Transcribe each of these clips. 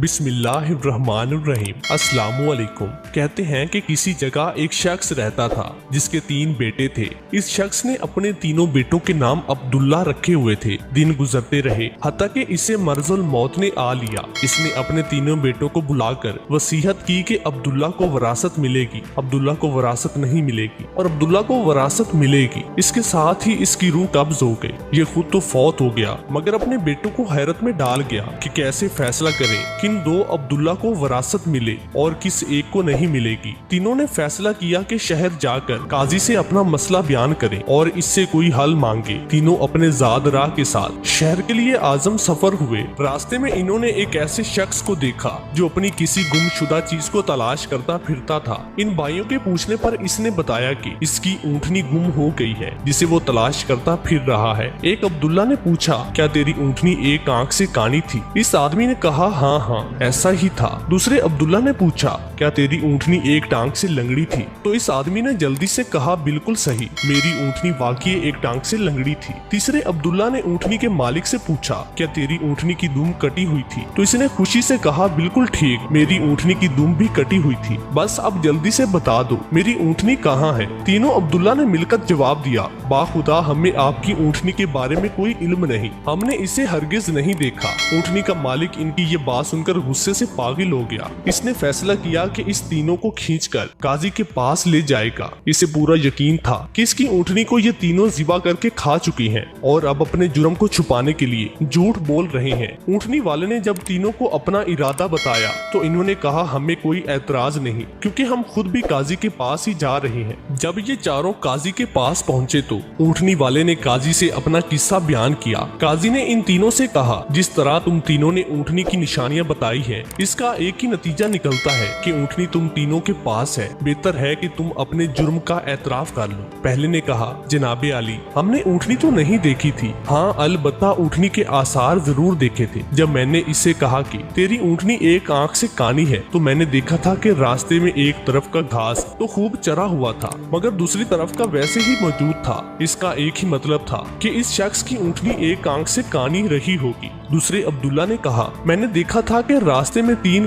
बिस्मिल्लाहिर्रहमानिर्रहीम। अस्सलामुअलैकुम। कहते हैं कि किसी जगह एक शख्स रहता था जिसके 3 बेटे थे। इस शख्स ने अपने तीनों बेटों के नाम अब्दुल्ला रखे हुए थे। दिन गुजरते रहे हत्ता कि इसे मर्जुल मौत ने आ लिया। इसने अपने तीनों बेटों को बुलाकर वसीयत की कि अब्दुल्ला को वरासत मिलेगी, अब्दुल्ला को वरासत नहीं मिलेगी और अब्दुल्ला को वरासत मिलेगी। इसके साथ ही इसकी रूह कब्ज हो गई। ये खुद तो फौत हो गया मगर अपने बेटों को हैरत में डाल गया कि कैसे फैसला करे किन 2 अब्दुल्ला को वरासत मिले और किस एक को नहीं मिलेगी। तीनों ने फैसला किया कि शहर जाकर काजी से अपना मसला बयान करें और इससे कोई हल मांगे। तीनों अपने ज़ाद राह के साथ शहर के लिए आजम सफर हुए। रास्ते में इन्होंने एक ऐसे शख्स को देखा जो अपनी किसी गुमशुदा चीज को तलाश करता फिरता था। इन भाइयों के पूछने पर इसने बताया कि इसकी ऊँटनी गुम हो गई है जिसे वो तलाश करता फिर रहा है। एक अब्दुल्ला ने पूछा, क्या तेरी ऊँटनी एक आंख से कानी थी? इस आदमी ने कहा, हाँ ऐसा ही था। दूसरे अब्दुल्ला ने पूछा, क्या तेरी ऊँटनी एक टांग से लंगड़ी थी? तो इस आदमी ने जल्दी से कहा, बिल्कुल सही, मेरी ऊँटनी वाकई एक टांग से लंगड़ी थी। तीसरे अब्दुल्ला ने ऊँटनी के मालिक से पूछा, क्या तेरी ऊँटनी की दुम कटी हुई थी? तो इसने खुशी से कहा, बिल्कुल ठीक, मेरी ऊँटनी की दुम भी कटी हुई थी। बस अब जल्दी से बता दो मेरी ऊँटनी कहाँ है? तीनों अब्दुल्ला ने मिलकर जवाब दिया, बाखुदा हमें आपकी ऊँटनी के बारे में कोई इल्म नहीं, हमने इसे हरगिज नहीं देखा। ऊँटनी का मालिक इनकी ये बात सुनकर गुस्से से पागल हो गया। इसने फैसला किया कि इस तीनों को खींचकर काजी के पास ले जाएगा। इसे पूरा यकीन था कि इसकी ऊँटनी को ये तीनों ज़िबा करके खा चुकी हैं और अब अपने जुर्म को छुपाने के लिए झूठ बोल रहे हैं। ऊँटनी वाले ने जब तीनों को अपना इरादा बताया तो इन्होंने कहा, हमें कोई एतराज नहीं क्योंकि हम खुद भी काजी के पास ही जा रहे हैं। जब ये चारों काजी के पास पहुँचे तो ऊँटनी वाले ने काजी से अपना किस्सा बयान किया। काजी ने इन तीनों से कहा, जिस तरह तुम तीनों ने ऊँटनी की निशानियां बताई है इसका एक ही नतीजा निकलता है कि ऊँटनी तुम तीनों के पास है। बेहतर है कि तुम अपने जुर्म का एतराफ कर लो। पहले ने कहा, जनाबे अली, हमने ऊँटनी तो नहीं देखी थी, हाँ अलबत्ता ऊँटनी के आसार जरूर देखे थे। जब मैंने इससे कहा कि तेरी ऊँटनी एक आंख से कानी है तो मैंने देखा था कि रास्ते में एक तरफ का घास तो खूब चरा हुआ था मगर दूसरी तरफ का वैसे ही मौजूद था। इसका एक ही मतलब था कि इस शख्स की ऊँटनी एक आंख से कानी रही होगी। दूसरे अब्दुल्ला ने कहा, मैंने देखा था कि रास्ते में 3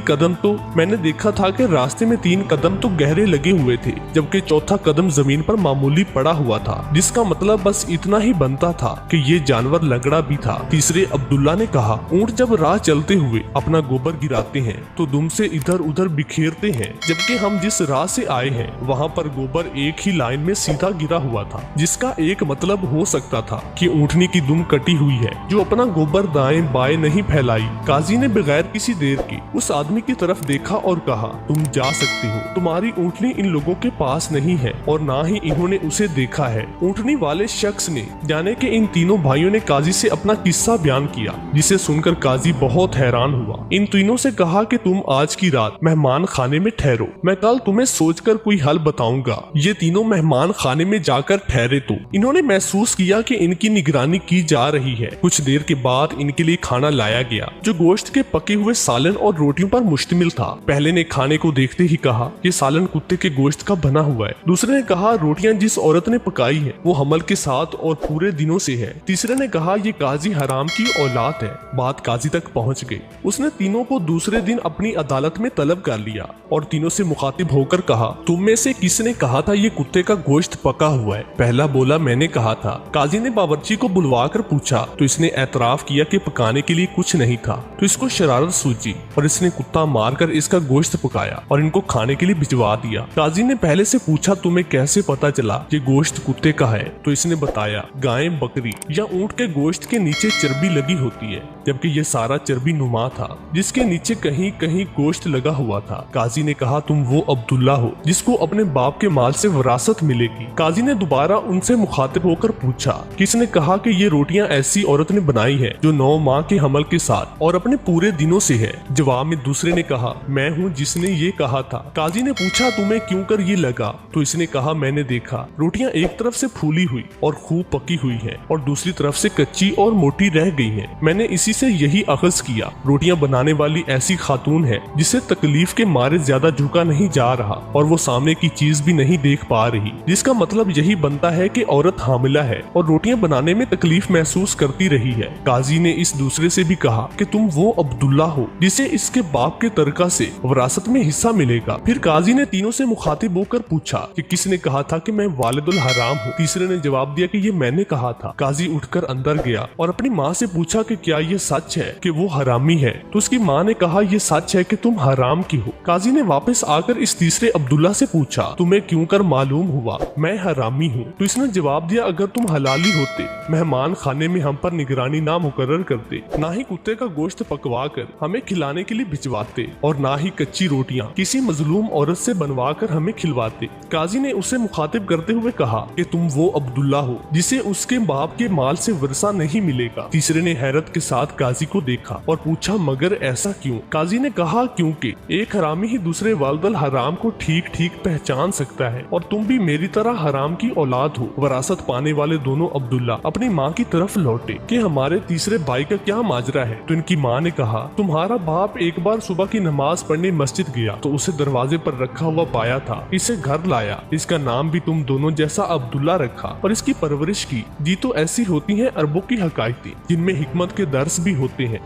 कदम तो गहरे लगे हुए थे जबकि चौथा कदम जमीन पर मामूली पड़ा हुआ था, जिसका मतलब बस इतना ही बनता था कि ये जानवर लंगड़ा भी था। तीसरे अब्दुल्ला ने कहा, ऊंट जब राह चलते हुए अपना गोबर गिराते हैं तो दुम से इधर उधर बिखेरते हैं, जबकि हम जिस राह से आए हैं वहाँ पर गोबर एक ही लाइन में सीधा गिरा हुआ था, जिसका एक मतलब हो सकता था कि ऊँटनी की दुम कटी हुई है जो अपना गोबर दाएं बाएं नहीं फैलाई। काजी ने बगैर किसी देर की उस आदमी की तरफ देखा और कहा, तुम जा सकती हो, तुम्हारी ऊँटनी इन लोगों के पास नहीं है और ना ही इन्होंने उसे देखा है। ऊँटनी वाले शख्स ने जाने के इन तीनों भाइयों ने काजी से अपना किस्सा बयान किया, जिसे सुनकर काजी बहुत हैरान हुआ। इन तीनों से कहा कि तुम आज की रात मेहमान खाने में ठहरो, मैं कल तुम्हें सोचकर कोई हल बताऊंगा। ये तीनों मेहमान खाने में जाकर ठहरे तो इन्होंने महसूस किया कि इनकी निगरानी की जा रही है। कुछ देर के बाद इनके लिए खाना लाया गया जो गोश्त के पके हुए सालन और रोटियों पर मुश्तमिल था। पहले ने खाने को देखते ही कहा, ये सालन कुत्ते के गोश्त का बना हुआ है। दूसरे ने कहा, रोटियां जिस औरत ने पकाई है वो हमल के साथ और पूरे दिनों से है। तीसरे ने कहा, ये काजी हराम की औलाद है। बात काजी तक पहुंच गई। उसने तीनों को दूसरे दिन अपनी अदालत में तलब कर लिया और तीनों से मुखातिब होकर कहा, तुम में से किसने कहा था ये कुत्ते का गोश्त पका हुआ है? पहला बोला, मैंने कहा था। काजी ने बावर्ची को बुलवा कर पूछा तो इसने एतराफ किया कि पकाने के लिए कुछ नहीं था। तो इसको शरारत सूझी और इसने कुत्ता मारकर इसका गोश्त पकाया और इनको खाने के लिए भिजवा दिया। काजी ने पहले से पूछा, तुम्हें कैसे पता चला ये गोश्त कुत्ते का है? तो इसने बताया, गाय, बकरी या ऊंट के गोश्त के नीचे चर्बी लगी होती है, जबकि ये सारा चर्बी नुमा था जिसके नीचे कहीं कहीं गोश्त लगा हुआ था। काजी ने कहा, तुम वो अब्दुल्ला हो जिसको अपने बाप के माल से विरासत मिलेगी। काजी ने दोबारा उनसे मुखातिब होकर पूछा, किसने कहा कि ये रोटियां ऐसी औरत ने बनाई है जो 9 माह के हमल के साथ और अपने पूरे दिनों से है? जवाब में दूसरे ने कहा, मैं हूँ जिसने ये कहा था। काजी ने पूछा, तुम्हें क्यों कर ये लगा? तो इसने कहा, मैंने देखा रोटियां एक तरफ से फूली हुई और खूब पकी हुई है और दूसरी तरफ से कच्ची और मोटी रह गई है। मैंने इसी से यही अखज़ किया। रोटियां बनाने वाली ऐसी खातून है जिसे तकलीफ के मारे ज्यादा झुका नहीं जा रहा और वो सामने की चीज भी नहीं देख पा रही, जिसका मतलब यही बनता है कि औरत हामिला है और रोटियां बनाने में तकलीफ महसूस करती रही है। काजी ने इस दूसरे से भी कहा कि तुम वो अब्दुल्ला हो जिसे इसके बाप के तरका से विरासत में हिस्सा मिलेगा। फिर काजी ने तीनों से मुखातिब होकर पूछा कि किसने कहा था कि मैं वालिदुल हराम हूँ। तीसरे ने जवाब दिया कि ये मैंने कहा था। काजी उठकर अंदर गया और अपनी माँ से पूछा कि क्या ये सच है कि वो हरामी है। तो उसकी माँ ने कहा ये सच है कि तुम हराम की हो। काजी ने वापस आकर इस तीसरे अब्दुल्ला से पूछा तुम्हें क्यों कर मालूम हुआ मैं हरामी हूँ। तो इसने जवाब दिया अगर तुम हलाली होते मेहमान खाने में हम पर निगरानी ना मुकर्रर करते, ना ही कुत्ते का गोश्त पकवा कर हमें खिलाने के लिए भिजवाते और ना ही कच्ची रोटियां किसी मजलूम औरत से बनवा कर हमें खिलवाते। काजी ने उसे मुखातिब करते हुए कहा कि तुम वो अब्दुल्ला हो जिसे उसके बाप के माल से वर्सा नहीं मिलेगा। तीसरे ने हैरत के साथ काजी को देखा और पूछा मगर ऐसा क्यों? काजी ने कहा क्योंकि एक हरामी ही दूसरे वालिदुल हराम को ठीक ठीक पहचान सकता है और तुम भी मेरी तरह हराम की औलाद हो। विरासत पाने वाले दोनों अब्दुल्ला अपनी माँ की तरफ लौटे कि हमारे तीसरे भाई का क्या माजरा है। तो इनकी माँ ने कहा तुम्हारा बाप एक बार सुबह की नमाज पढ़ने मस्जिद गया तो उसे दरवाजे पर रखा हुआ पाया था, इसे घर लाया, इसका नाम भी तुम दोनों जैसा अब्दुल्ला रखा और इसकी परवरिश की। जी तो ऐसी होती है अरबों की हकायतें जिनमें हिकमत के दर्स भी होते हैं।